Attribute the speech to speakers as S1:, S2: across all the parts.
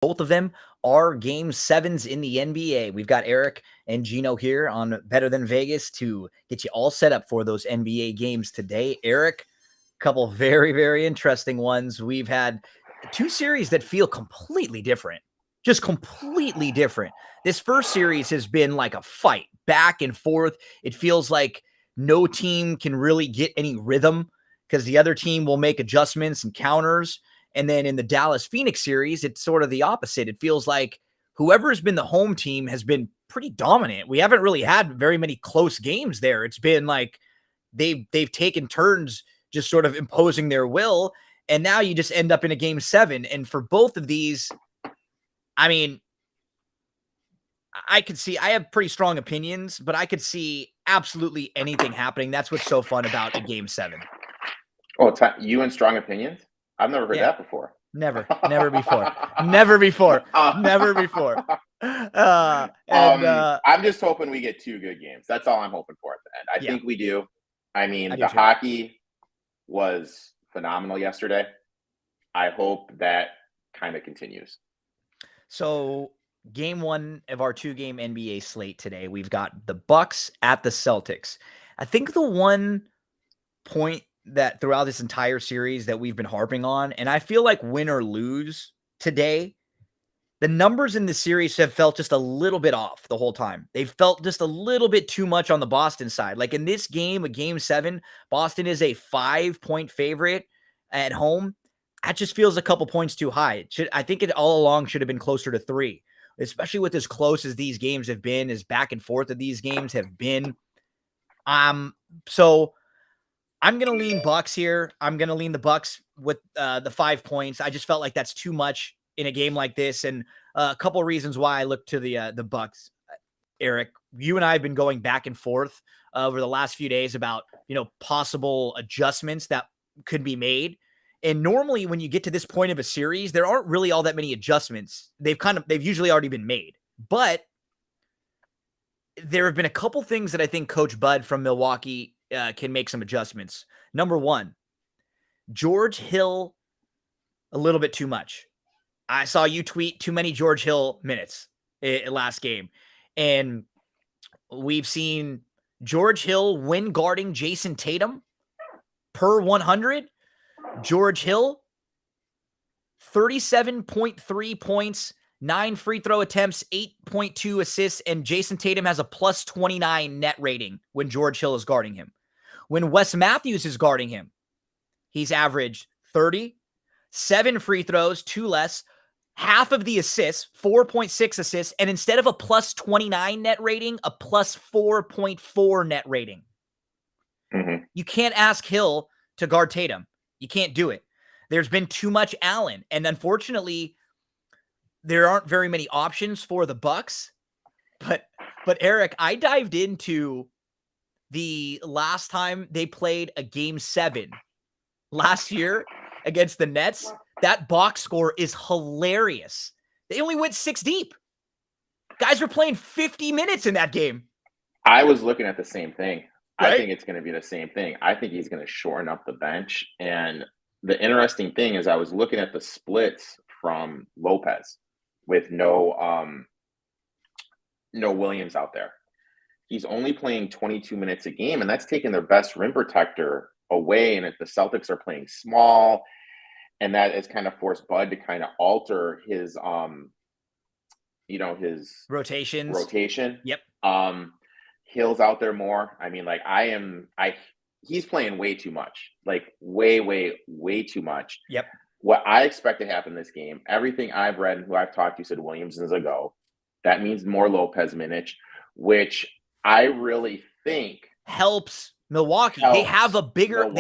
S1: Both of them are game sevens in the NBA. We've got Eric and Gino here on Better Than Vegas to get you all set up for those NBA games today. Eric, a couple very, very interesting ones. We've had two series that feel completely different, just completely different. This first series has been like a fight back and forth. It feels like no team can really get any rhythm because the other team will make adjustments and counters. And then in the Dallas Phoenix series, it's sort of the opposite. It feels like whoever has been the home team has been pretty dominant. We haven't really had very many close games there. It's been like they've taken turns just sort of imposing their will. And now you just end up in a game seven. And for both of these, I mean, I have pretty strong opinions, but I could see absolutely anything happening. That's what's so fun about a game seven.
S2: Oh, you and strong opinions? I've never heard that before.
S1: Never before.
S2: I'm just hoping we get two good games. That's all I'm hoping for at the end. I think we do. I mean, the hockey was phenomenal yesterday. I hope that kind of continues.
S1: So game one of our 2-game NBA slate today, we've got the Bucks at the Celtics. I think the one point that throughout this entire series that we've been harping on, and I feel like win or lose today, the numbers in the series have felt just a little bit off the whole time. They've felt just a little bit too much on the Boston side. Like in this game, a game 7, Boston is a 5-point favorite at home. That just feels a couple points too high. I think it all along should have been closer to 3, especially with as close as these games have been, as back and forth of these games have been. So I'm going to lean Bucks here. I'm going to lean the Bucks with the 5 points. I just felt like that's too much in a game like this. And a couple of reasons why I look to the Bucks. Eric, you and I have been going back and forth over the last few days about, possible adjustments that could be made. And normally when you get to this point of a series, there aren't really all that many adjustments. They've usually already been made. But there have been a couple things that I think Coach Bud from Milwaukee can make some adjustments. Number one, George Hill, a little bit too much. I saw you tweet too many George Hill minutes last game. And we've seen George Hill win guarding Jason Tatum per 100. George Hill, 37.3 points, 9 free throw attempts, 8.2 assists, and Jason Tatum has a plus 29 net rating when George Hill is guarding him. When Wes Matthews is guarding him, he's averaged 30, 7 free throws, 2 less, half of the assists, 4.6 assists, and instead of a plus 29 net rating, a plus 4.4 net rating.
S2: Mm-hmm.
S1: You can't ask Hill to guard Tatum. You can't do it. There's been too much Allen, and unfortunately, there aren't very many options for the Bucks. But Eric, I dived into the last time they played a game 7 last year against the Nets. That box score is hilarious. They only went 6 deep. Guys were playing 50 minutes in that game.
S2: I was looking at the same thing.
S1: Right?
S2: I think it's going to be the same thing. I think he's going to shorten up the bench. And the interesting thing is I was looking at the splits from Lopez with no Williams out there. He's only playing 22 minutes a game, and that's taking their best rim protector away. And if the Celtics are playing small, and that has kind of forced Bud to kind of alter his his
S1: rotation. Yep.
S2: Hill's out there more. I mean, like he's playing way too much, like way too much.
S1: Yep.
S2: What I expect to happen this game, everything I've read and who I've talked to said Williams is a go. That means more Lopez minutes, which I really think
S1: helps Milwaukee. They have a bigger,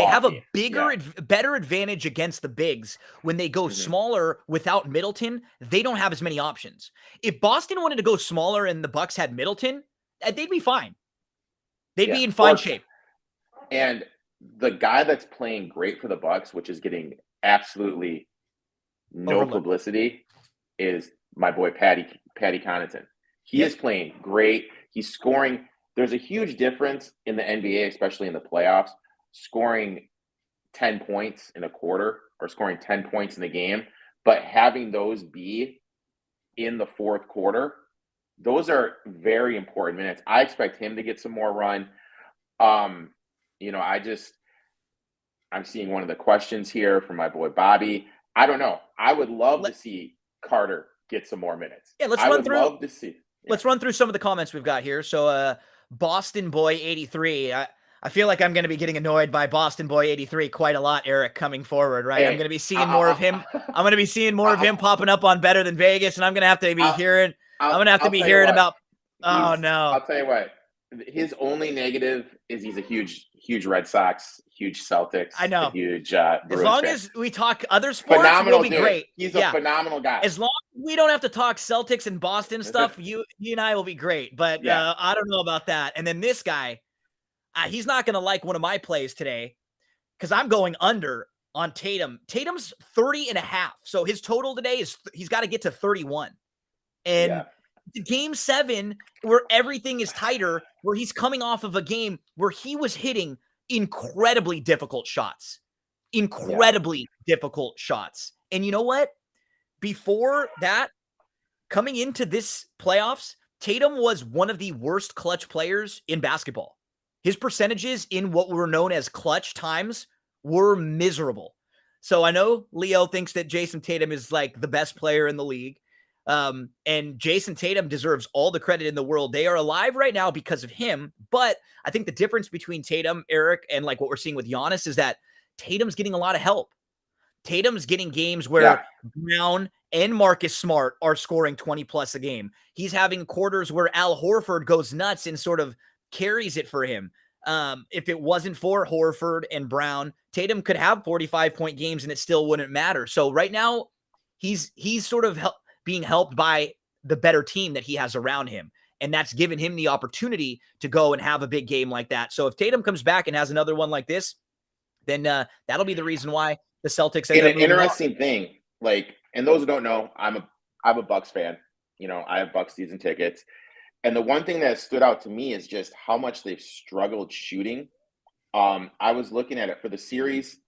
S1: better advantage against the bigs when they go smaller without Middleton. They don't have as many options. If Boston wanted to go smaller and the Bucks had Middleton, they'd be fine. They'd be in fine shape.
S2: And the guy that's playing great for the Bucks, which is getting absolutely no publicity, is my boy Patty Connaughton. He is playing great. He's scoring. There's a huge difference in the NBA, especially in the playoffs, scoring 10 points in a quarter or scoring 10 points in the game, but having those be in the fourth quarter, those are very important minutes. I expect him to get some more run. You know, I'm seeing one of the questions here from my boy Bobby. I don't know. I would love to see Carter get some more minutes.
S1: Yeah, let's
S2: I
S1: run
S2: would
S1: through.
S2: love to see. Yeah.
S1: Let's run through some of the comments we've got here. So, Boston Boy 83. I feel like I'm going to be getting annoyed by Boston Boy 83 quite a lot, Eric, coming forward, right?
S2: Hey,
S1: I'm going to be seeing more of him. I'm going to be seeing more of him
S2: I'll-
S1: popping up on Better Than Vegas, and I'm going to have to be hearing. I'm going to have to be hearing about. Oh no!
S2: I'll tell you what. His only negative is he's a huge Red Sox, huge Celtics.
S1: I know.
S2: Huge
S1: as long
S2: fan.
S1: as we talk other sports,
S2: phenomenal
S1: we'll be
S2: dude.
S1: great.
S2: He's a phenomenal guy.
S1: As long as we don't have to talk Celtics and Boston stuff, you and I will be great. But I don't know about that. And then this guy, he's not going to like one of my plays today because I'm going under on Tatum. Tatum's 30.5. So his total today is he's got to get to 31. And game 7, where everything is tighter, where he's coming off of a game where he was hitting incredibly difficult shots. Difficult shots. And you know what? Before that, coming into this playoffs, Tatum was one of the worst clutch players in basketball. His percentages in what were known as clutch times were miserable. So I know Leo thinks that Jason Tatum is like the best player in the league. And Jason Tatum deserves all the credit in the world. They are alive right now because of him. But I think the difference between Tatum, Eric, and like what we're seeing with Giannis is that Tatum's getting a lot of help. Tatum's getting games where Brown and Marcus Smart are scoring 20 plus a game. He's having quarters where Al Horford goes nuts and sort of carries it for him. If it wasn't for Horford and Brown, Tatum could have 45-point games and it still wouldn't matter. So right now, he's sort of being helped by the better team that he has around him. And that's given him the opportunity to go and have a big game like that. So if Tatum comes back and has another one like this, then that'll be the reason why the Celtics end up moving
S2: interesting thing, like, and those who don't know, I'm a Bucks fan. You know, I have Bucks season tickets. And the one thing that stood out to me is just how much they've struggled shooting. I was looking at it for the series,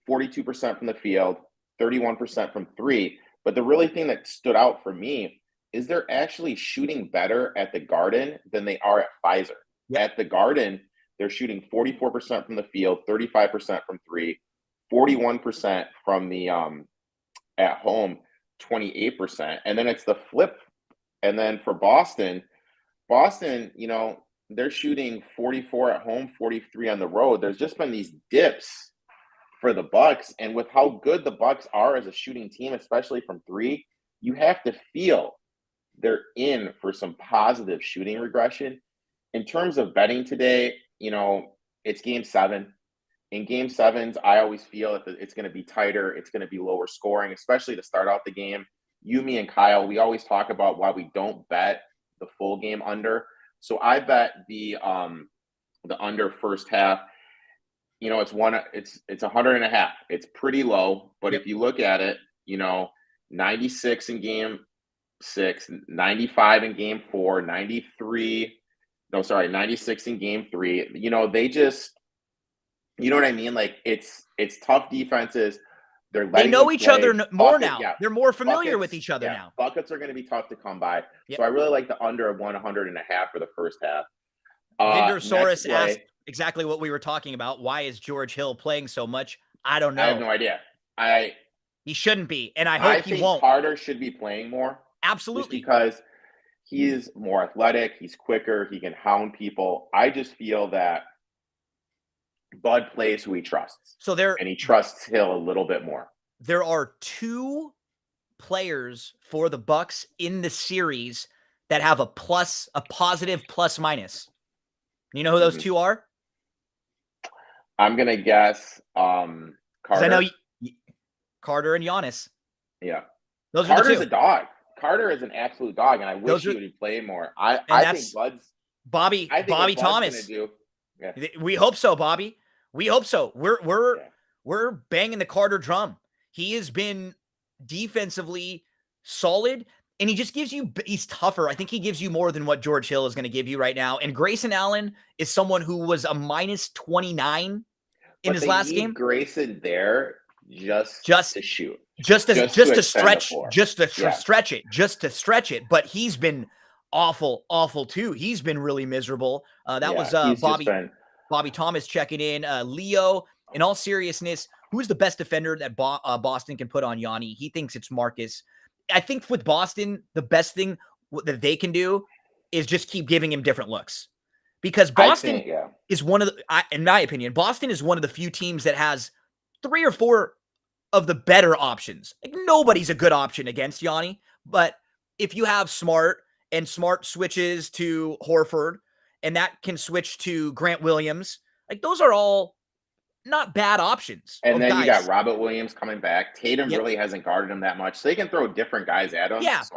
S2: 42% from the field, 31% from 3. But the really thing that stood out for me is they're actually shooting better at the Garden than they are at Pfizer. At the Garden, they're shooting 44% from the field, 35% from 3, 41% from the at home, 28%. And then it's the flip. And then for Boston, you know, they're shooting 44 at home, 43 on the road. There's just been these dips for the Bucks, and with how good the Bucks are as a shooting team, especially from 3, you have to feel they're in for some positive shooting regression. In terms of betting today, you know, it's game 7. In game 7s, I always feel that it's going to be tighter. It's going to be lower scoring, especially to start out the game. You, me, and Kyle, we always talk about why we don't bet the full game under. So I bet the under first half. You know, it's 100.5. It's pretty low, but if you look at it, you know, 96 in game 6, 95 in game 4, 96 in game 3. You know, they just, you know what I mean? Like it's tough defenses.
S1: They know each other more now. They're more familiar with each other now.
S2: Buckets are going to be tough to come by. So I really like the under of 100.5 for the first half.
S1: Vinder Soros asked exactly what we were talking about. Why is George Hill playing so much? I don't know.
S2: I have no idea.
S1: He shouldn't be, and I hope he won't.
S2: Carter should be playing more.
S1: Absolutely.
S2: Just because he is more athletic, he's quicker, he can hound people. I just feel that Bud plays who he trusts. And he trusts Hill a little bit more.
S1: There are 2 players for the Bucks in the series that have a positive plus minus. You know who those 2 are?
S2: I'm gonna guess Carter.
S1: I know Carter and Giannis.
S2: Yeah,
S1: those
S2: Carter's
S1: are the 2.
S2: a dog. Carter is an absolute dog, and I wish he would play more. I think Bud's
S1: Bobby Thomas. We hope so, Bobby. We hope so. We're banging the Carter drum. He has been defensively solid, and he just gives you, he's tougher. I think he gives you more than what George Hill is going to give you right now. And Grayson Allen is someone who was a minus 29 in his last game.
S2: Grayson there just to shoot.
S1: just to
S2: extend the
S1: stretch,
S2: floor.
S1: just to stretch it. But he's been awful too. He's been really miserable. That was Bobby Thomas checking in. Leo, in all seriousness, who's the best defender that Boston can put on Yanni? He thinks it's Marcus. I think with Boston, the best thing that they can do is just keep giving him different looks. Because Boston is one of the, in my opinion, Boston is one of the few teams that has 3 or 4 of the better options. Like, nobody's a good option against Yanni, but if you have Smart and Smart switches to Horford and that can switch to Grant Williams, like those are all not bad options.
S2: And then you got Robert Williams coming back. Tatum really hasn't guarded him that much, so they can throw different guys at him.
S1: Yeah.
S2: So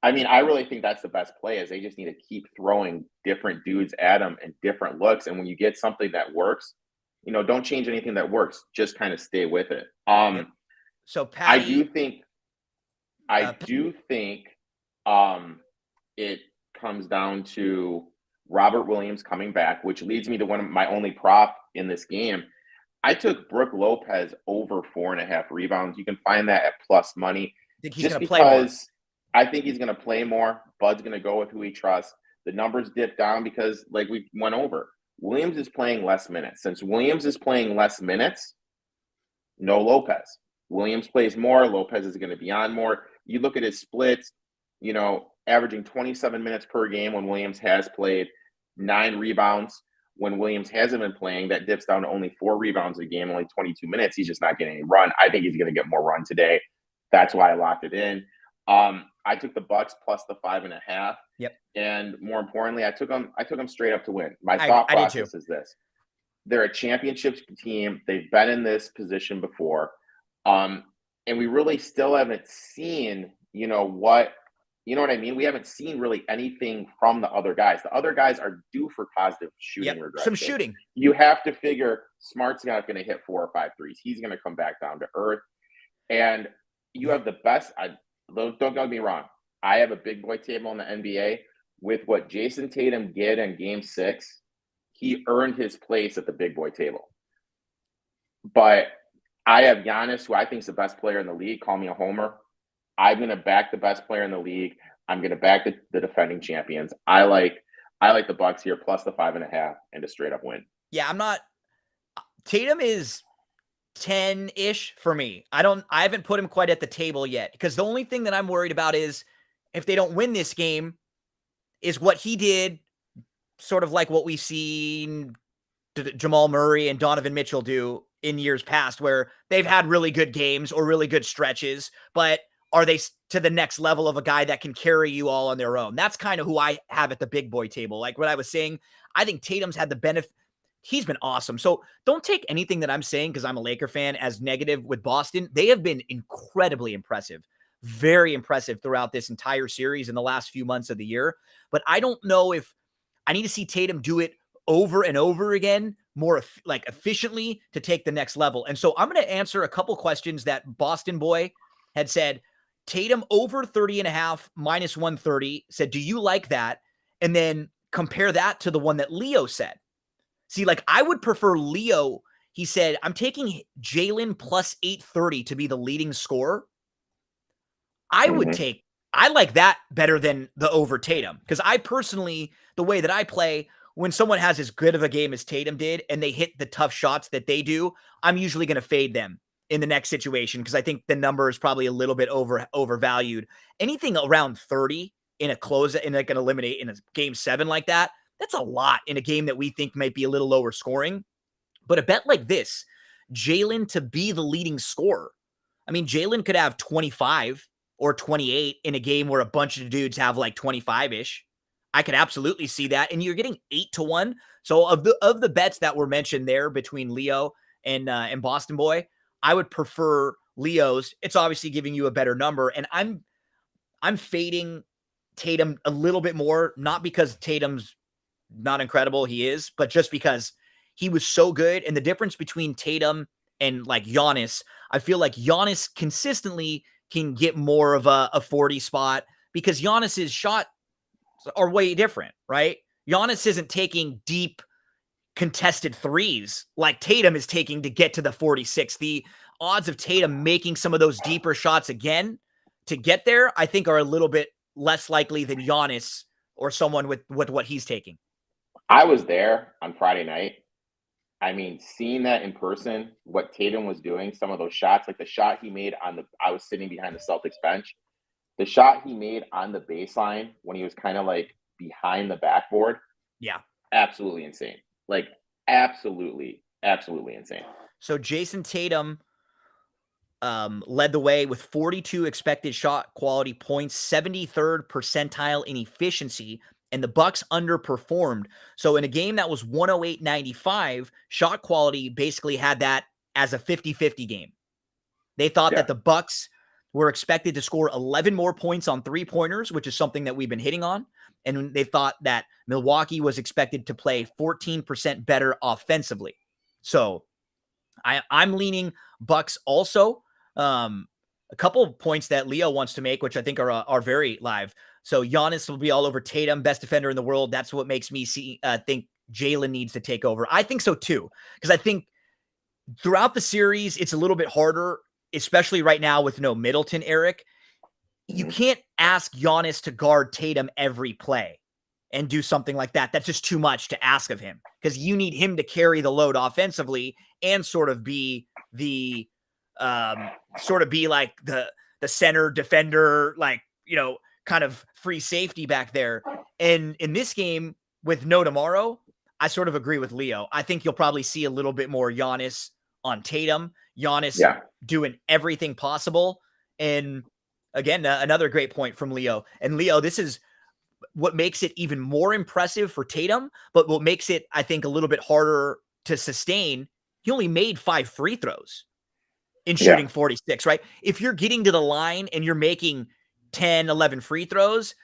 S2: I mean, I really think that's the best play is they just need to keep throwing different dudes at him and different looks. And when you get something that works, don't change anything that works. Just kind of stay with it.
S1: So Patty,
S2: I do think it comes down to Robert Williams coming back, which leads me to one of my only prop in this game. I took Brook Lopez over 4.5 rebounds. You can find that at plus money.
S1: Think he's going to play more?
S2: I think he's going to play more. Bud's going to go with who he trusts. The numbers dip down because, like we went over, Williams is playing less minutes. Since Williams is playing less minutes, no Lopez. Williams plays more. Lopez is going to be on more. You look at his splits, averaging 27 minutes per game when Williams has played, 9 rebounds. When Williams hasn't been playing, that dips down to only 4 rebounds a game, only 22 minutes. He's just not getting any run. I think he's going to get more run today. That's why I locked it in. I took the Bucks plus the 5.5.
S1: Yep.
S2: And more importantly, I took them straight up to win. My thought process is this. They're a championship team. They've been in this position before. And we really still haven't seen, what I mean? We haven't seen really anything from the other guys. The other guys are due for positive shooting regression.
S1: Some shooting.
S2: You have to figure Smart's not going to hit 4 or 5 threes. He's going to come back down to earth. And you have the best – don't get me wrong. I have a big boy table in the NBA. With what Jason Tatum did in Game 6, he earned his place at the big boy table. But I have Giannis, who I think is the best player in the league. Call me a homer. I'm going to back the best player in the league. I'm going to back the defending champions. I like the Bucks here plus the 5.5 and a straight up win.
S1: Yeah, Tatum is 10-ish for me. I haven't put him quite at the table yet because the only thing that I'm worried about is if they don't win this game is what he did, sort of like what we've seen Jamal Murray and Donovan Mitchell do in years past, where they've had really good games or really good stretches, but are they to the next level of a guy that can carry you all on their own? That's kind of who I have at the big boy table. Like what I was saying, I think Tatum's had the benefit. He's been awesome. So don't take anything that I'm saying, because I'm a Laker fan, as negative with Boston. They have been incredibly impressive, very impressive throughout this entire series in the last few months of the year. But I don't know if I need to see Tatum do it over and over again, more efficiently to take the next level. And so I'm going to answer a couple questions that Boston Boy had said. Tatum over 30.5 minus 130 said, do you like that? And then compare that to the one that Leo said. See, I would prefer Leo. He said, I'm taking Jalen plus 830 to be the leading scorer. I like that better than the over Tatum. Because I personally, the way that I play, when someone has as good of a game as Tatum did and they hit the tough shots that they do, I'm usually going to fade them in the next situation because I think the number is probably a little bit overvalued. Anything around 30 in a close, in an eliminate in a game 7 like that, that's a lot in a game that we think might be a little lower scoring. But a bet like this, Jalen to be the leading scorer. I mean, Jalen could have 25 or 28 in a game where a bunch of dudes have 25-ish. I could absolutely see that. And you're getting 8-1. So of the bets that were mentioned there between Leo and Boston Boy, I would prefer Leo's. It's obviously giving you a better number. And I'm fading Tatum a little bit more, not because Tatum's not incredible, he is, but just because he was so good. And the difference between Tatum and Giannis, I feel like Giannis consistently can get more of a 40 spot because Giannis's shot are way different, right? Giannis isn't taking deep contested threes like Tatum is taking to get to the 46. The odds of Tatum making some of those deeper shots again to get there, I think, are a little bit less likely than Giannis or someone with what he's taking.
S2: I was there on Friday night. I mean, seeing that in person, what Tatum was doing, some of those shots, like the shot he made I was sitting behind the Celtics bench. The shot he made on the baseline when he was kind of like behind the backboard.
S1: Yeah.
S2: Absolutely insane. Like, absolutely insane.
S1: So Jason Tatum led the way with 42 expected shot quality points, 73rd percentile in efficiency, and the Bucks underperformed. So in a game that was 108-95, shot quality basically had that as a 50-50 game. They thought that the Bucks were expected to score 11 more points on three-pointers, which is something that we've been hitting on. And they thought that Milwaukee was expected to play 14% better offensively. So I'm leaning Bucks also. A couple of points that Leo wants to make, which I think are very live. So Giannis will be all over Tatum, best defender in the world. That's what makes me think Jalen needs to take over. I think so too, because I think throughout the series, it's a little bit harder, especially right now with no Middleton, Eric. You can't ask Giannis to guard Tatum every play and do something like that. That's just too much to ask of him, because you need him to carry the load offensively and sort of be the like the center defender, like, you know, kind of free safety back there. And in this game with no tomorrow, I sort of agree with Leo. I think you'll probably see a little bit more Giannis on Tatum, Giannis doing everything possible. And again, another great point from Leo. And Leo, this is what makes it even more impressive for Tatum, but what makes it, I think, a little bit harder to sustain. He only made 5 free throws in shooting 46, right? If you're getting to the line and you're making 10, 11 free throws,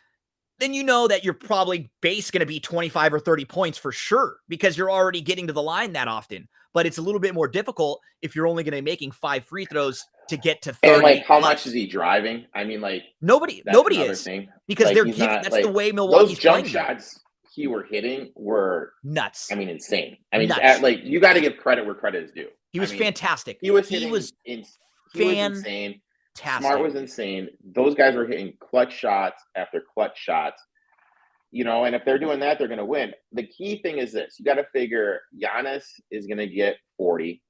S1: then you know that you're probably base going to be 25 or 30 points for sure, because you're already getting to the line that often. But it's a little bit more difficult if you're only going to be making 5 free throws to get to 30.
S2: And like, how much is he driving? I mean, like,
S1: nobody is
S2: thing.
S1: Because
S2: like,
S1: they're giving,
S2: not,
S1: that's
S2: like,
S1: the way Milwaukee's
S2: those jump
S1: playing
S2: shots he were hitting were
S1: nuts.
S2: I mean, insane. I mean,
S1: nuts.
S2: Like, you got to give credit where credit is due.
S1: He was fantastic.
S2: He was insane. Smart was insane. Those guys were hitting clutch shots after clutch shots. You know, and if they're doing that, they're going to win. The key thing is this. You got to figure Giannis is going to get 40.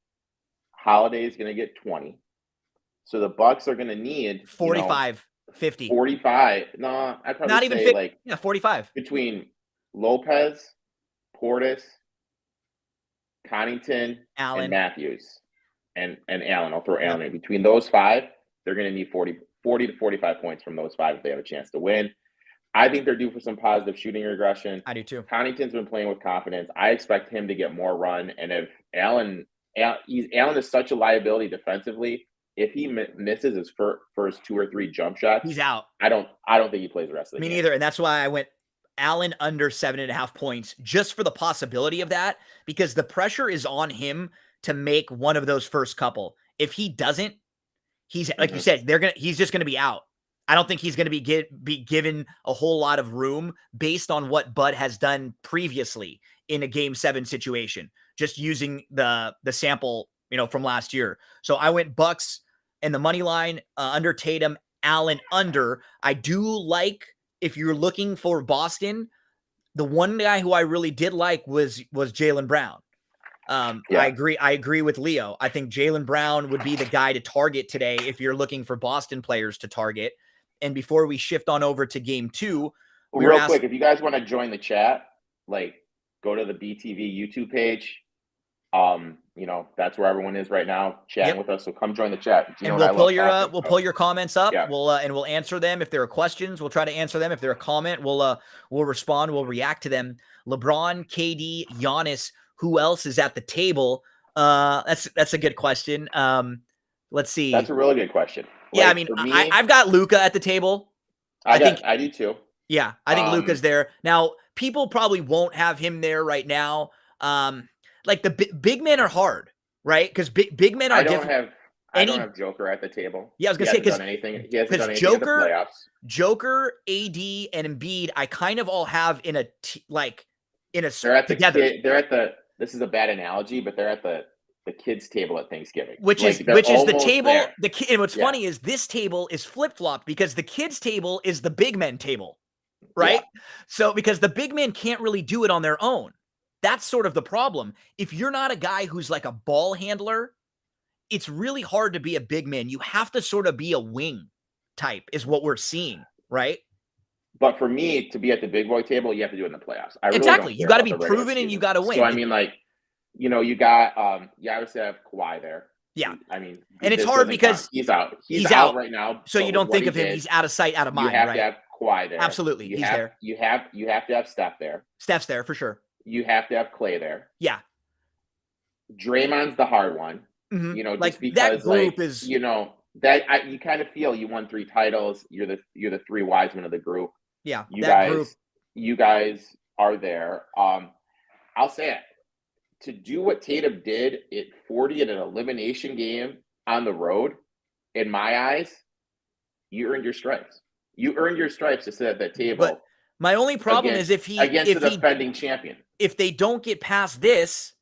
S2: Holiday is going to get 20. So the Bucks are going to need
S1: 45, 50.
S2: 45. No, I'd probably
S1: not even
S2: say
S1: 50,
S2: like
S1: 45.
S2: Between Lopez, Portis, Connington,
S1: Allen,
S2: and Matthews, and Allen. I'll throw Allen in. Between those 5, they're going to need 40 to 45 points from those 5 if they have a chance to win. I think they're due for some positive shooting regression.
S1: I do too.
S2: Connington's been playing with confidence. I expect him to get more run. And if Allen is such a liability defensively, if he misses his first 2 or 3 jump shots,
S1: he's out.
S2: I don't think he plays the rest of the game.
S1: Me neither. And that's why I went Allen under 7.5 points, just for the possibility of that, because the pressure is on him to make one of those first couple. If he doesn't, he's like you said, he's just going to be out. I don't think he's going to be given a whole lot of room based on what Bud has done previously in a Game 7 situation, just using the sample, you know, from last year. So I went Bucks and the money line under Tatum, Allen under. I do like, if you're looking for Boston, the one guy who I really did like was Jaylen Brown. I agree with Leo. I think Jaylen Brown would be the guy to target today if you're looking for Boston players to target. And before we shift on over to game 2,
S2: real quick, if you guys want to join the chat, like, go to the BTV YouTube page. You know, that's where everyone is right now chatting with us. So come join the chat.
S1: And we'll pull your comments up. Yeah. We'll answer them. If there are questions, we'll try to answer them. If they're a comment, we'll respond. We'll react to them. LeBron, KD, Giannis. Who else is at the table? That's a good question. Let's see.
S2: That's a really good question.
S1: Yeah, I mean, I've got Luka at the table.
S2: I do too.
S1: Yeah, I think Luka's there. Now, people probably won't have him there right now. Like, the big men are hard, right? Because big men are different.
S2: I don't have Joker at the table.
S1: Yeah, I was gonna say, because
S2: he hasn't done anything in the playoffs.
S1: Joker, AD, and Embiid, I kind of all have in a
S2: together. This is a bad analogy, but they're at the the kids' table at Thanksgiving,
S1: which is
S2: they're
S1: the
S2: almost
S1: table.
S2: there.
S1: And what's funny is this table is flip flopped because the kids' table is the big men table, right? So because the big men can't really do it on their own. That's sort of the problem. If you're not a guy who's like a ball handler, it's really hard to be a big man. You have to sort of be a wing type, is what we're seeing, right?
S2: But for me, to be at the big boy table, you have to do it in the playoffs. I really
S1: Exactly.
S2: don't
S1: You
S2: care
S1: got to
S2: about
S1: be
S2: the regular
S1: proven and you
S2: season.
S1: got to win.
S2: So I mean, like, you know, you got you obviously have Kawhi there.
S1: Yeah.
S2: I mean,
S1: and it's
S2: this
S1: hard
S2: doesn't
S1: because
S2: count. He's out. He's
S1: out
S2: out right now.
S1: So
S2: but
S1: you don't
S2: with what
S1: think of him.
S2: did,
S1: He's out of sight, out of mind,
S2: you have
S1: right?
S2: to have Kawhi there.
S1: Absolutely. He's there.
S2: You have to have Steph there.
S1: Steph's there for sure.
S2: You have to have Clay there.
S1: Yeah.
S2: Draymond's the hard one.
S1: Mhm.
S2: You know,
S1: Like,
S2: just because
S1: that group
S2: like
S1: is,
S2: you know, that you kind of feel you won 3 titles. You're the 3 wise men of the group.
S1: yeah,
S2: You
S1: that
S2: guys
S1: group.
S2: you guys are there. I'll say it. To do what Tatum did at 40 in an elimination game on the road, in my eyes, you earned your stripes. You earned your stripes to sit at that table.
S1: But my only problem is
S2: against the defending champion.
S1: If they don't get past this,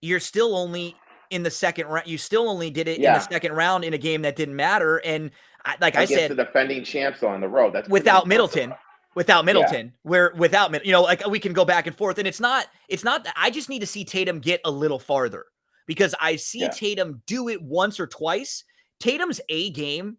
S1: you're still only in the second round. You still only did it in the second round in a game that didn't matter. And like I said,
S2: the defending champs on the road, that's
S1: without Middleton. You know, like, we can go back and forth, and it's not that. I just need to see Tatum get a little farther, because I see Tatum do it once or twice. Tatum's A game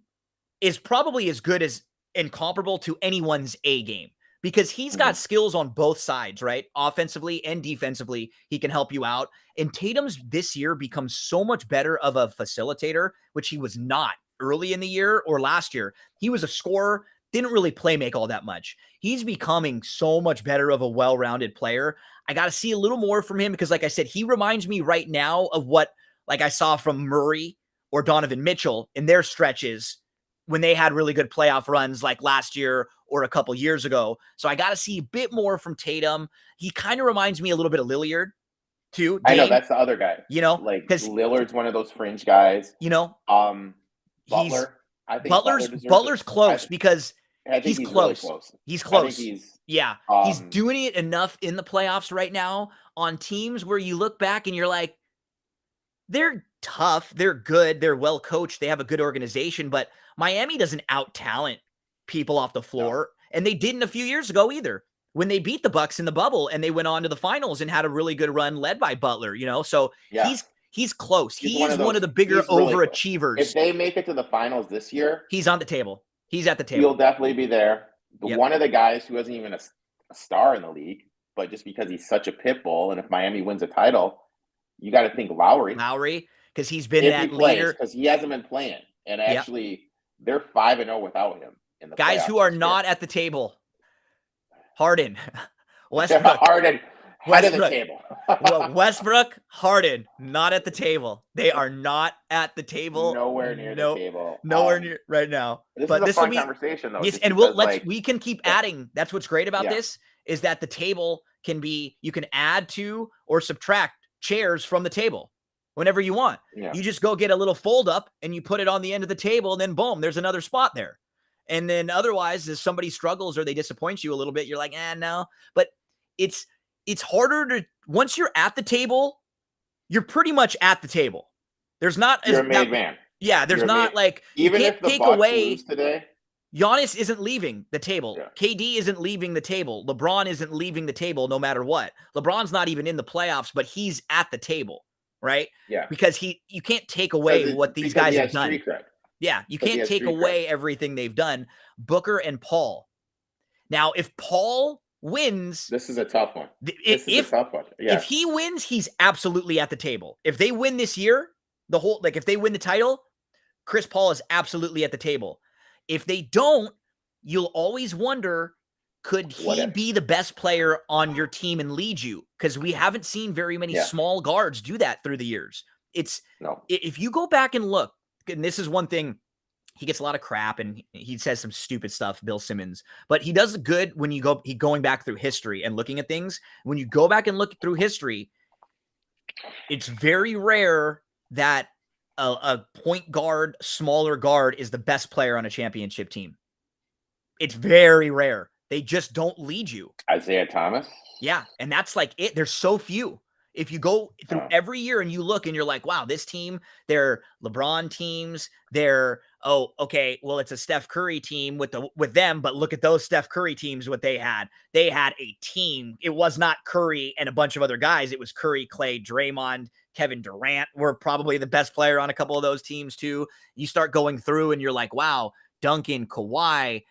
S1: is probably as good as and comparable to anyone's A game, because he's got skills on both sides, right? Offensively and defensively, he can help you out. And Tatum's this year becomes so much better of a facilitator, which he was not early in the year or last year. He was a scorer, didn't really play make all that much. He's becoming so much better of a well-rounded player. I got to see a little more from him, because like I said, he reminds me right now of what like I saw from Murray or Donovan Mitchell in their stretches when they had really good playoff runs like last year or a couple years ago. So I got to see a bit more from Tatum. He kind of reminds me a little bit of Lillard too.
S2: I know, that's the other guy.
S1: You know,
S2: like, because Lillard's one of those fringe guys.
S1: You know,
S2: Butler. I think
S1: Butler's close, because
S2: I think
S1: he's
S2: close.
S1: Really close. He's close. He's doing it enough in the playoffs right now on teams where you look back and you're like, they're tough, they're good, they're well coached, they have a good organization, but Miami doesn't out-talent people off the floor, and they didn't a few years ago either, when they beat the Bucks in the bubble and they went on to the finals and had a really good run led by Butler, you know? So he's close. He's one of the bigger overachievers.
S2: If they make it to the finals this year,
S1: he's on the table. He's at the table.
S2: He'll definitely be there. One of the guys who isn't even a star in the league, but just because he's such a pit bull, and if Miami wins a title, you got to think Lowry,
S1: because he's been that leader.
S2: Because he hasn't been playing, and actually they're 5-0 without him in the
S1: guys
S2: playoffs
S1: who are not at the table. Harden, Westbrook,
S2: head of the table.
S1: Westbrook, Harden, not at the table. They are not at the table.
S2: Nowhere near the table.
S1: Nowhere near right now.
S2: This is a fun conversation, though.
S1: Yes, and we can keep adding. That's what's great about this, is that the table can be, you can add to or subtract chairs from the table whenever you want.
S2: Yeah.
S1: You just go get a little fold up and you put it on the end of the table, and then boom, there's another spot there. And then otherwise, if somebody struggles or they disappoint you a little bit, you're like, no. But it's harder to, once you're at the table, you're pretty much at the table. There's not
S2: you're a made man.
S1: Yeah, there's not like,
S2: even
S1: you can't
S2: if the
S1: take
S2: Bucks
S1: away
S2: lose today.
S1: Giannis isn't leaving the table.
S2: Yeah.
S1: KD isn't leaving the table. LeBron isn't leaving the table no matter what. LeBron's not even in the playoffs, but he's at the table, right?
S2: Yeah.
S1: Because you can't take away what these guys have done. Yeah, you can't take away everything they've done. Booker and Paul. Now, if Paul wins,
S2: this is a tough one.
S1: If he wins, he's absolutely at the table. If they win this year, if they win the title, Chris Paul is absolutely at the table. If they don't, you'll always wonder, could he be the best player on your team and lead you? Because we haven't seen very many small guards do that through the years. If you go back and look, and this is one thing, he gets a lot of crap and he says some stupid stuff, Bill Simmons, but he does good when going back through history and looking at things. When you go back and look through history, it's very rare that a point guard, smaller guard is the best player on a championship team. It's very rare. They just don't lead you.
S2: Isaiah Thomas.
S1: Yeah. And that's like it. There's so few. If you go through
S2: Oh.
S1: every year and you look and you're like, wow, this team, they're LeBron teams. They're, oh, okay, well, it's a Steph Curry team with them, but look at those Steph Curry teams, what they had. They had a team. It was not Curry and a bunch of other guys. It was Curry, Clay, Draymond, Kevin Durant were probably the best player on a couple of those teams too. You start going through and you're like, wow, Duncan, Kawhi.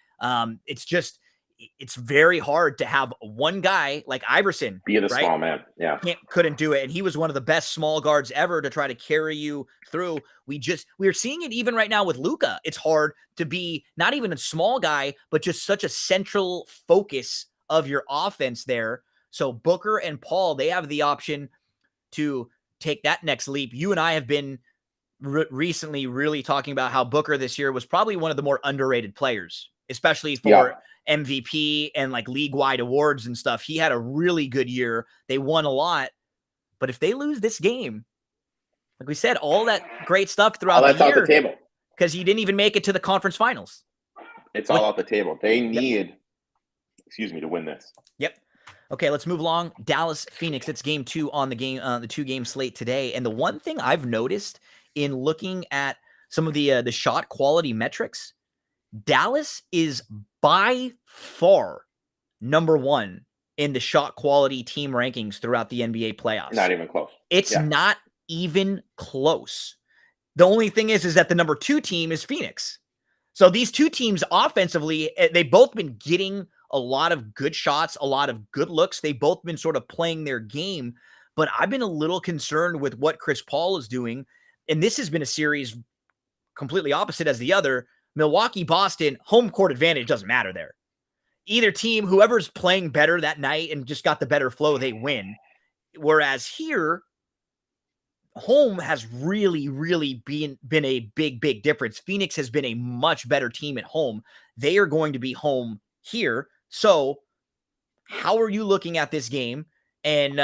S1: It's very hard to have one guy like Iverson
S2: be the
S1: right?
S2: small man. Yeah.
S1: Couldn't do it. And he was one of the best small guards ever to try to carry you through. We're seeing it even right now with Luka. It's hard to be not even a small guy, but just such a central focus of your offense there. So Booker and Paul, they have the option to take that next leap. You and I have been recently really talking about how Booker this year was probably one of the more underrated players, especially for MVP and like league-wide awards and stuff. He had a really good year. They won a lot. But if they lose this game, like we said, all that great stuff throughout the year,
S2: off the table
S1: because he didn't even make it to the conference finals.
S2: It's all off the table. They need, to win this.
S1: Yep. Okay, let's move along. Dallas, Phoenix. It's game 2 on the 2-game slate today. And the one thing I've noticed in looking at some of the shot quality metrics, Dallas is by far number 1 in the shot quality team rankings throughout the NBA playoffs.
S2: Not even close.
S1: It's not even close. The only thing is that the number 2 team is Phoenix. So these two teams offensively, they've both been getting a lot of good shots, a lot of good looks. They've both been sort of playing their game, but I've been a little concerned with what Chris Paul is doing. And this has been a series completely opposite as the other. Milwaukee, Boston, home court advantage doesn't matter there. Either team, whoever's playing better that night and just got the better flow, they win. Whereas here, home has really, really been a big difference. Phoenix has been a much better team at home. They are going to be home here. So how are you looking at this game? And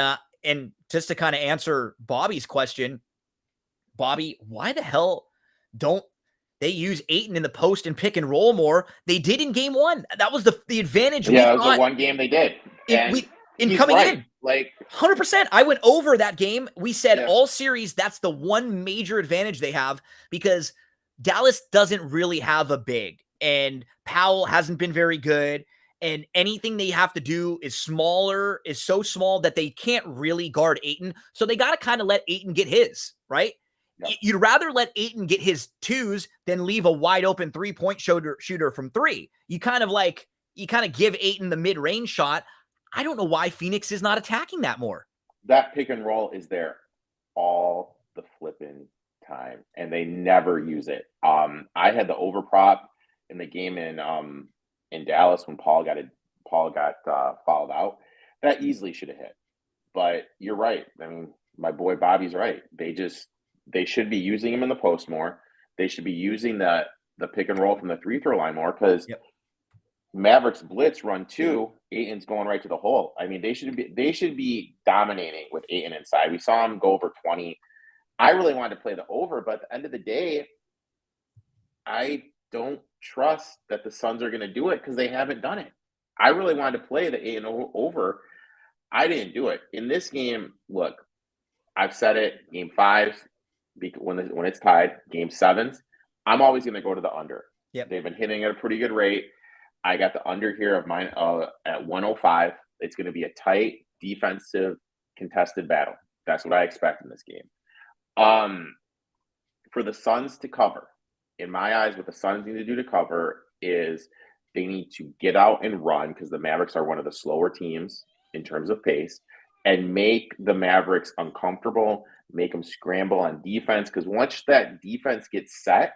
S1: just to kind of answer Bobby's question, Bobby, why the hell don't they use Ayton in the post and pick and roll more? They did in game 1. That was the advantage.
S2: Yeah, it was the one game they did.
S1: In coming in,
S2: like
S1: 100%. I went over that game. We said all series, that's the one major advantage they have because Dallas doesn't really have a big, and Powell hasn't been very good. And anything they have to do is so small that they can't really guard Ayton. So they got to kind of let Ayton get his, right? Yep. You'd rather let Ayton get his 2s than leave a wide open 3-point shooter from 3. You kind of give Ayton the mid-range shot. I don't know why Phoenix is not attacking that more.
S2: That pick and roll is there all the flipping time, and they never use it. I had the over prop in the game in Dallas when Paul got fouled out. That easily should have hit. But you're right. I mean, my boy Bobby's right. They should be using him in the post more. They should be using the pick and roll from the free throw line more because Mavericks blitz run 2. Ayton's going right to the hole. I mean, they should be dominating with Ayton inside. We saw him go over 20. I really wanted to play the over, but at the end of the day, I don't trust that the Suns are going to do it because they haven't done it. I really wanted to play the Ayton over. I didn't do it. In this game, look, I've said it, game 5s, when it's tied, game 7s, I'm always going to go to the under.
S1: Yep.
S2: They've been hitting at a pretty good rate. I got the under here of mine at 105. It's going to be a tight, defensive, contested battle. That's what I expect in this game. For the Suns to cover, in my eyes, what the Suns need to do to cover is they need to get out and run because the Mavericks are one of the slower teams in terms of pace and make the Mavericks uncomfortable, make them scramble on defense because once that defense gets set,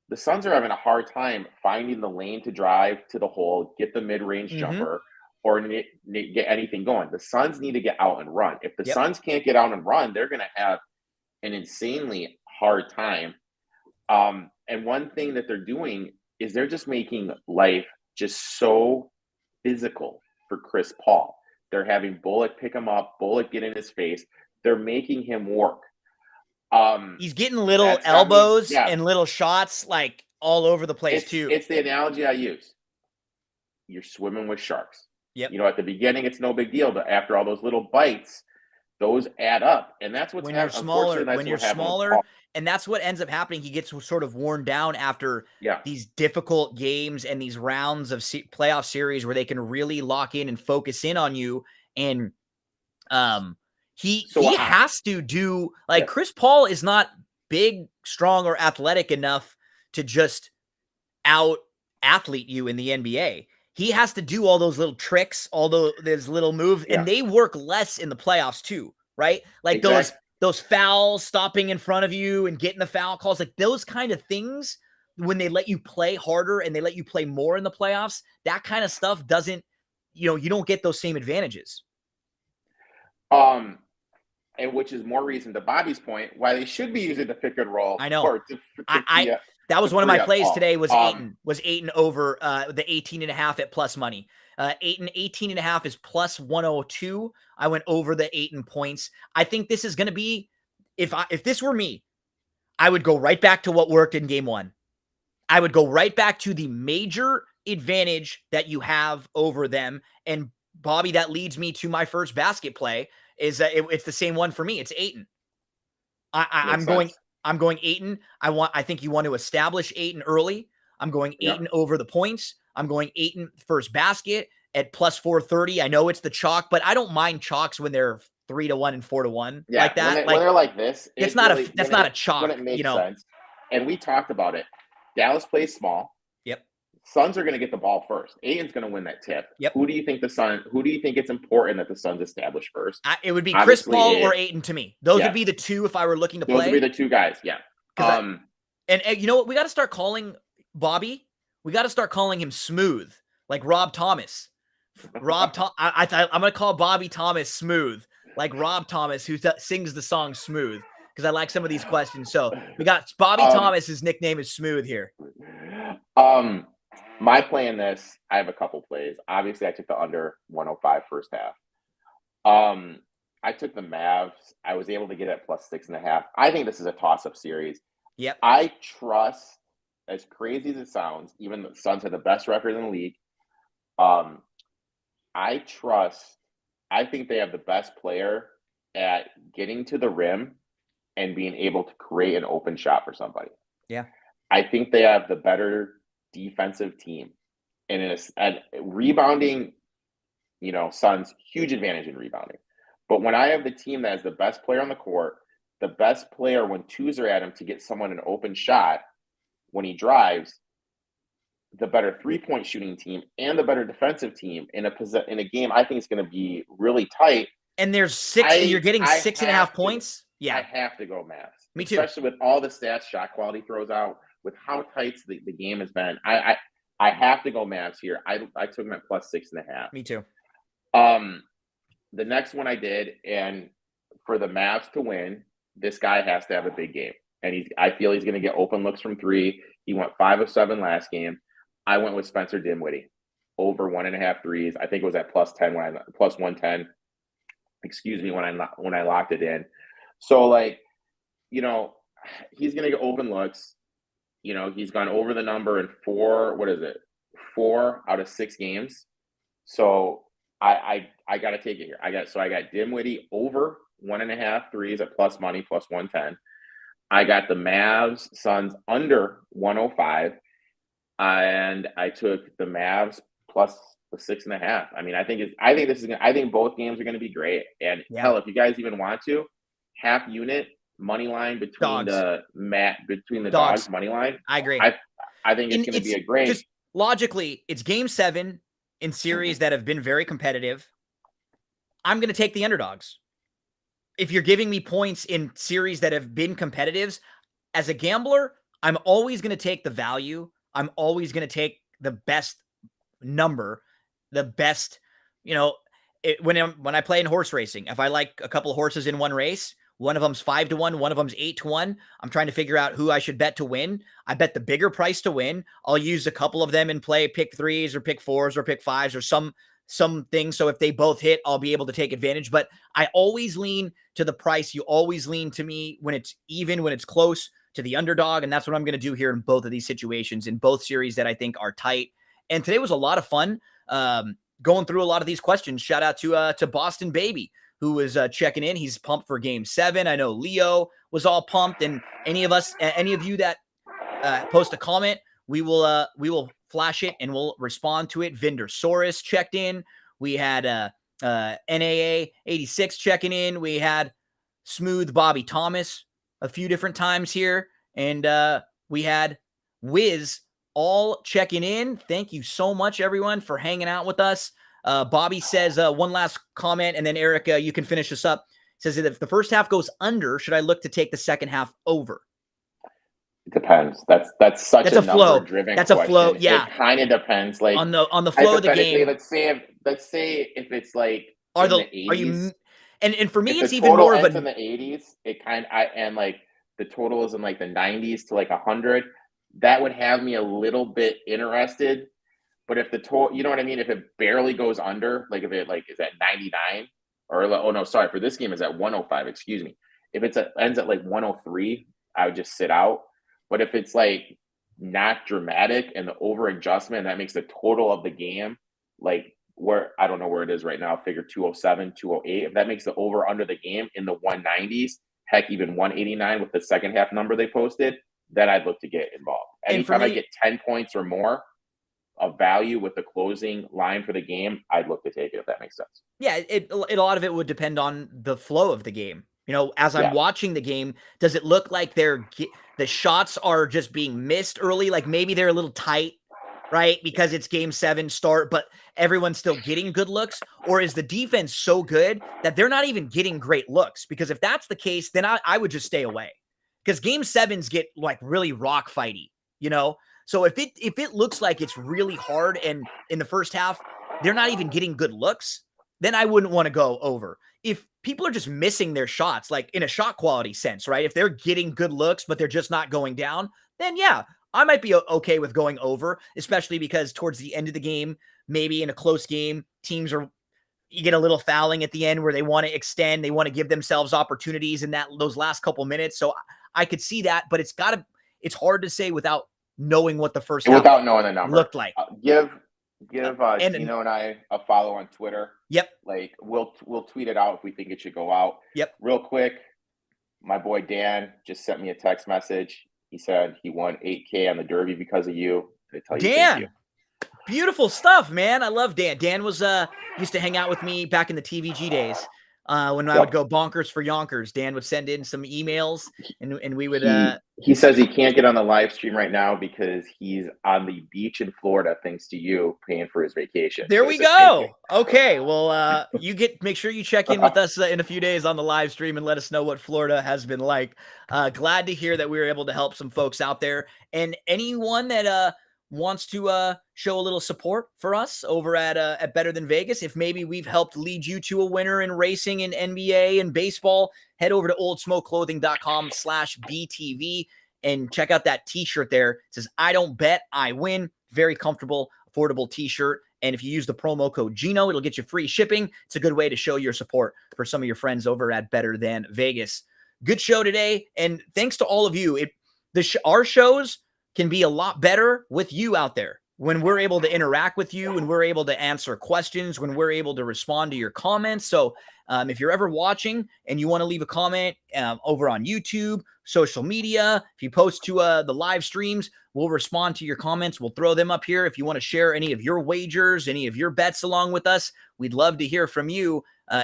S2: the Suns are having a hard time finding the lane to drive to the hole, get the mid-range jumper, or get anything going. The Suns need to get out and run. If the Suns can't get out and run, they're going to have an insanely hard time. And one thing that they're doing is they're just making life just so physical for Chris Paul. They're having Bullock pick him up, Bullock get in his face. They're making him work.
S1: He's getting little elbows and little shots like all over the place too.
S2: It's the analogy I use. You're swimming with sharks.
S1: Yep.
S2: You know, at the beginning, it's no big deal, but after all those little bites, those add up, and that's what's
S1: when you're
S2: happening. Unfortunately,
S1: smaller,
S2: that's
S1: when you're
S2: what happened with
S1: smaller,
S2: Paul.
S1: and that's what ends up happening. He gets sort of worn down after
S2: Yeah.
S1: these difficult games and these rounds of playoff series where they can really lock in and focus in on you. And he has to do, like, Chris Paul is not big, strong, or athletic enough to just out athlete you in the NBA. He has to do all those little tricks, all those little moves, and they work less in the playoffs too, right? Like those fouls, stopping in front of you and getting the foul calls, like those kind of things. When they let you play harder and they let you play more in the playoffs, that kind of stuff doesn't, you don't get those same advantages.
S2: And which is more reason, to Bobby's point, why they should be using the pick and roll.
S1: I know.
S2: To
S1: that was one of my plays today. Was Ayton over the 18.5 at plus money. Ayton 18.5 is plus 102. I went over the Ayton points. I think this is going to be, if this were me, I would go right back to what worked in game one. I would go right back to the major advantage that you have over them. And Bobby, that leads me to my first basket play. It's the same one for me. It's Ayton. I'm going Ayton. I think you want to establish Ayton early. I'm going Ayton over the points. I'm going Ayton first basket at plus 430. I know it's the chalk, but I don't mind chalks when they're 3-1 and 4-1 like that.
S2: When they're like this,
S1: that's not a chalk.
S2: When it makes sense. And we talked about it. Dallas plays small.
S1: Yep.
S2: Suns are going to get the ball first. Ayton's going to win that tip.
S1: Yep.
S2: Who do you think it's important that the Suns establish first?
S1: It would be Chris Paul or Ayton to me. Those would be the two if I were looking to play.
S2: Those would be the two guys. Yeah.
S1: And you know what? We got to start calling Bobby. We got to start calling him Smooth, like Rob Thomas. I'm going to call Bobby Thomas Smooth, like Rob Thomas, who sings the song Smooth, because I like some of these questions. So we got Bobby Thomas. His nickname is Smooth here.
S2: My play in this, I have a couple plays. Obviously, I took the under 105 first half. I took the Mavs. I was able to get it plus 6.5. I think this is a toss-up series.
S1: Yep.
S2: I trust, as crazy as it sounds, even the Suns have the best record in the league. I think they have the best player at getting to the rim and being able to create an open shot for somebody.
S1: Yeah.
S2: I think they have the better defensive team. And rebounding, Suns, huge advantage in rebounding. But when I have the team that has the best player on the court, the best player when twos are at him to get someone an open shot when he drives, the better three-point shooting team and the better defensive team in a game I think it's going to be really tight.
S1: And there's you're getting 6.5 points? Yeah.
S2: I have to go Mavs.
S1: Me too.
S2: Especially with all the stats shot quality throws out, with how tight the game has been. I have to go Mavs here. I took them at plus 6.5.
S1: Me too.
S2: The next one I did, and for the Mavs to win, this guy has to have a big game. And I feel he's going to get open looks from three. He went 5 of 7 last game. I went with Spencer Dinwiddie over 1.5 threes. I think it was at plus 110. Excuse me, when I locked it in. So he's going to get open looks. He's gone over the number in 4 out of 6 games. So I got to take it here. I got Dinwiddie over 1.5 threes at plus money, plus 110. I got the Mavs Suns under 105. And I took the Mavs plus the 6.5. I mean, I think both games are going to be great. And hell, if you guys even want to, half unit money line between the dogs money line.
S1: I agree.
S2: I think it's going to be a great.
S1: Just logically, it's game 7 in series that have been very competitive. I'm going to take the underdogs. If you're giving me points in series that have been competitive, as a gambler, I'm always going to take the value. I'm always going to take the best number, the best, when I play in horse racing, if I like a couple of horses in one race, one of them's 5-1, one of them's 8-1. I'm trying to figure out who I should bet to win. I bet the bigger price to win. I'll use a couple of them and play pick 3s or pick 4s or pick 5s or some things. So if they both hit, I'll be able to take advantage. But I always lean to the price. You always lean to me when it's even, when it's close, to the underdog. And that's what I'm going to do here in both of these situations, in both series that I think are tight. And today was a lot of fun going through a lot of these questions. Shout out to Boston Baby, who was checking in. He's pumped for Game 7. I know Leo was all pumped, and any of you that post a comment, we will flash it and we'll respond to it. Vindersaurus checked in. We had NAA 86 checking in. We had Smooth Bobby Thomas a few different times here, and we had Wiz all checking in. Thank you so much, everyone, for hanging out with us. Bobby says one last comment, and then Eric, you can finish this up. Says that if the first half goes under, should I look to take the second half over?
S2: It depends. That's such a number driven
S1: That's
S2: question.
S1: A flow. Yeah,
S2: it kind of depends. Like
S1: on the flow of the game.
S2: Let's say if it's like
S1: are
S2: the 80s,
S1: and for me
S2: if
S1: it's
S2: the
S1: even more of
S2: in the 80s. It and like the total is in like the 90s to like 100. That would have me a little bit interested. But if the total, you know what I mean? If it barely goes under, like if it like is at 99 or oh no, sorry, for this game is at 105. Excuse me. If it's ends at like 103, I would just sit out. But if it's like not dramatic and the over adjustment, that makes the total of the game like where I don't know where it is right now, figure 207, 208. If that makes the over under the game in the 190s, heck, even 189 with the second half number they posted, then I'd look to get involved. Anytime I get 10 points or more of value with the closing line for the game, I'd look to take it if that makes sense.
S1: Yeah, a lot of it would depend on the flow of the game. You know, as I'm watching the game, does it look like the shots are just being missed early? Like maybe they're a little tight, right? Because it's Game 7 start, but everyone's still getting good looks? Or is the defense so good that they're not even getting great looks? Because if that's the case, then I would just stay away. Because Game 7s get like really rock fighty, you know? So if it looks like it's really hard and in the first half, they're not even getting good looks, then I wouldn't want to go over. If people are just missing their shots, like in a shot quality sense, right? If they're getting good looks, but they're just not going down, then yeah, I might be okay with going over, especially because towards the end of the game, maybe in a close game, you get a little fouling at the end where they want to extend, they want to give themselves opportunities in those last couple minutes. So I could see that, but it's hard to say without knowing what the first half
S2: without knowing the number
S1: looked like.
S2: Give Gino and I a follow on Twitter.
S1: Yep.
S2: Like we'll tweet it out if we think it should go out.
S1: Yep.
S2: Real quick, my boy Dan just sent me a text message. He said he won $8K on the Derby because of you. I tell you,
S1: Dan,
S2: thank you.
S1: Beautiful stuff, man. I love Dan. Dan was used to hang out with me back in the TVG days. When I would go bonkers for Yonkers, Dan would send in some emails, and we would.
S2: He says he can't get on the live stream right now because he's on the beach in Florida, thanks to you paying for his vacation.
S1: There we go. Okay, well, make sure you check in with us in a few days on the live stream and let us know what Florida has been like. Glad to hear that we were able to help some folks out there, and anyone that wants to show a little support for us over at Better Than Vegas, if maybe we've helped lead you to a winner in racing and NBA and baseball, head over to oldsmokeclothing.com/BTV and check out that t-shirt there. It says, I don't bet, I win. Very comfortable, affordable t-shirt. And if you use the promo code Gino, it'll get you free shipping. It's a good way to show your support for some of your friends over at Better Than Vegas. Good show today. And thanks to all of you. Our shows can be a lot better with you out there. When we're able to interact with you, when we're able to answer questions, when we're able to respond to your comments. So if you're ever watching and you want to leave a comment over on YouTube, social media, if you post to the live streams, we'll respond to your comments. We'll throw them up here. If you want to share any of your wagers, any of your bets along with us, we'd love to hear from you.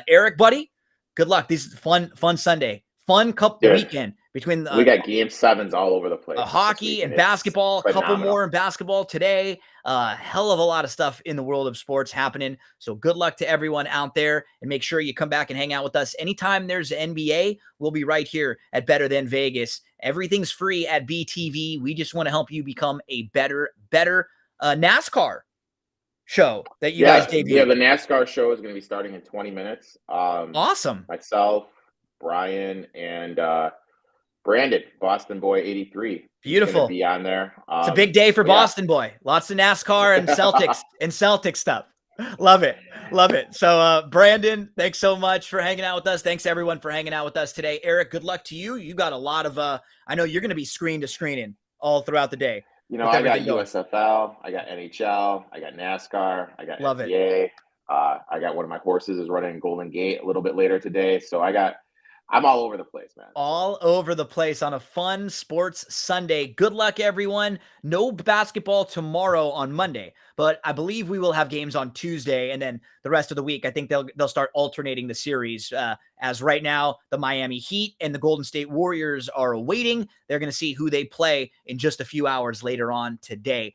S1: Eric, buddy, good luck. This is fun Sunday. Fun weekend. Between
S2: we got Game 7s all over the place.
S1: Hockey and basketball, a couple more in basketball today. Hell of a lot of stuff in the world of sports happening. So good luck to everyone out there, and make sure you come back and hang out with us. Anytime there's NBA, we'll be right here at Better Than Vegas. Everything's free at BTV. We just want to help you become a better NASCAR show that you guys debuted.
S2: Yeah, the NASCAR show is going to be starting in 20 minutes.
S1: Awesome.
S2: Myself, Brian, and Brandon, Boston Boy 83.
S1: Beautiful.
S2: Be on there.
S1: It's a big day for Boston Boy. Lots of NASCAR and Celtics and Celtic stuff. Love it. So Brandon, thanks so much for hanging out with us. Thanks everyone for hanging out with us today. Eric, good luck to you. You got a lot of I know you're going to be screen to screening all throughout the day.
S2: You know, I got USFL, I got NHL, I got NASCAR, I got NBA. I got one of my horses is running Golden Gate a little bit later today. So I'm all over the place, man.
S1: All over the place on a fun sports Sunday. Good luck, everyone. No basketball tomorrow on Monday, but I believe we will have games on Tuesday, and then the rest of the week, I think they'll start alternating the series. As right now, the Miami Heat and the Golden State Warriors are waiting. They're going to see who they play in just a few hours later on today.